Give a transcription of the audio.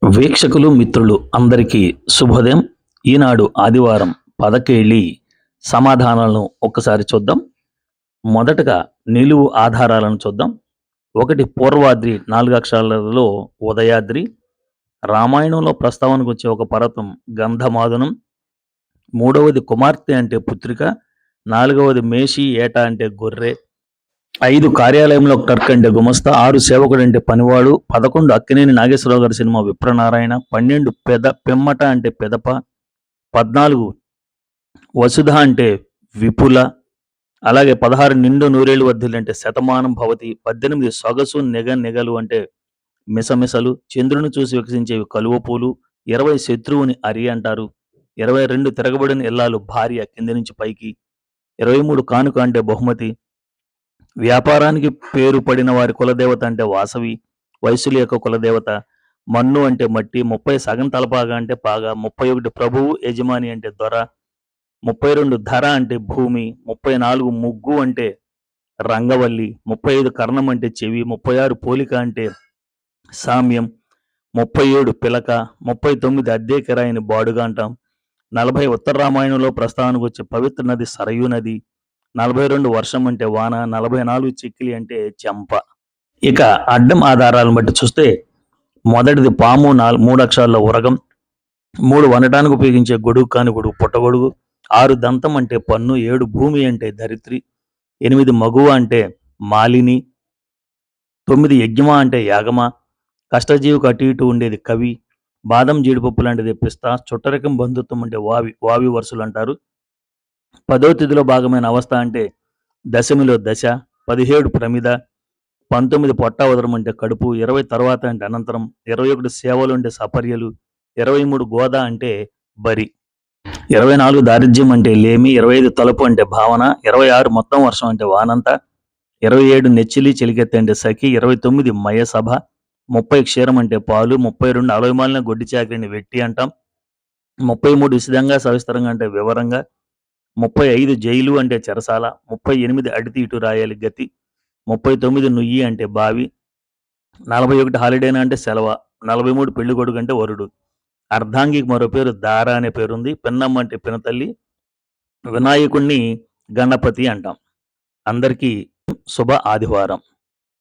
వీక్షకులు మిత్రులు అందరికీ శుభోదయం. ఈనాడు ఆదివారం పదకేళి సమాధానాలను ఒక్కసారి చూద్దాం. మొదటగా నిలువు ఆధారాలను చూద్దాం. ఒకటి పూర్వాద్రి 4 అక్షరాలలో ఉదయాద్రి. రామాయణంలో ప్రస్తావనకు వచ్చే ఒక పర్వతం గంధమాదనం. మూడవది కుమార్తె అంటే పుత్రిక. నాలుగవది మేషి ఏట అంటే గొర్రె. 5 కార్యాలయంలో క్లర్క్ అంటే గుమస్తా. 6 సేవకుడు అంటే పనివాడు. 11 అక్కినేని నాగేశ్వరరావు గారి సినిమా విప్రనారాయణ. 12 పిమ్మట అంటే పెదప. 14 వసుధ అంటే విపుల. అలాగే 16 నిండు నూరేళ్లు వర్ధిల్లు అంటే శతమానం భవతి. 18 సొగసు నెగలు అంటే మిసమిసలు. చంద్రుని చూసి వికసించేవి కలువ పూలు. 20 శత్రువుని అరి అంటారు. 22 తిరగబడిన ఇల్లాలు భార్య కింది నుంచి పైకి. 23 కానుక అంటే బహుమతి. వ్యాపారానికి పేరు పడిన వారి కులదేవత అంటే వాసవి. వయసుల యొక్క కులదేవత. మన్ను అంటే మట్టి. 30 సగం తలపాగా అంటే పాగా. 31 ప్రభువు యజమాని అంటే దొర. 32 ధర అంటే భూమి. 34 ముగ్గు అంటే రంగవల్లి. 35 కర్ణం అంటే చెవి. 36 పోలిక అంటే సామ్యం. 37 పిలక. 39 అద్దె కిరాయిని బాడుగా అంటాం. 40 ఉత్తర రామాయణంలో ప్రస్తావనకు వచ్చే పవిత్ర నది సరయూ నది. 42 వర్షం అంటే వాన. 44 చిక్కిలి అంటే చెంప. ఇక అడ్డం ఆధారాలను బట్టి చూస్తే మొదటిది పాము 3 అక్షరాల్లో ఉరగం. 3 వనటానికి ఉపయోగించే గొడుగు కాని గొడుగు పుట్టగొడుగు. 6 దంతం అంటే పన్ను. 7 భూమి అంటే ధరిత్రి. 8 మగువ అంటే మాలిని. 9 యజ్ఞమ అంటే యాగమ. కష్టజీవికి అటు ఇటు ఉండేది కవి. బాదం జీడిపప్పు లాంటిది పిస్తా. చుట్టరికం బంధుత్వం అంటే వావి వరుసలు అంటారు. 10వ తిథిలో భాగమైన అవస్థ అంటే దశమిలో దశ. 17 ప్రమిద. 19 పొట్ట ఉదరం అంటే కడుపు. 20 తర్వాత అంటే అనంతరం. 21 సేవలు అంటే సపర్యలు. 23 గోద అంటే బరి. 24 దారిద్ర్యం అంటే లేమి. 25 తలుపు అంటే భావన. 26 మొత్తం వర్షం అంటే వానంత. 27 నెచ్చిలి చెలికెత్తి అంటే సఖి. 29 మయసభ. 30 క్షీరం అంటే పాలు. 32 అలవిమాలిన గొడ్డి చాకరిని వెట్టి అంటాం. 33 విశదంగా సవిస్తరంగా అంటే వివరంగా. 35 జైలు అంటే చెరసాల. 38 అడితి ఇటు రాయాలి గతి. 39 నుయ్యి అంటే బావి. 41 హాలిడేనా అంటే సెలవ. 43 పెళ్లి కొడుకు అంటే వరుడు. అర్ధాంగికి మరో పేరు దార అనే పేరుంది. పిన్నమ్మ అంటే పినతల్లి. వినాయకుణ్ణి గణపతి అంటాం. అందరికీ శుభ ఆదివారం.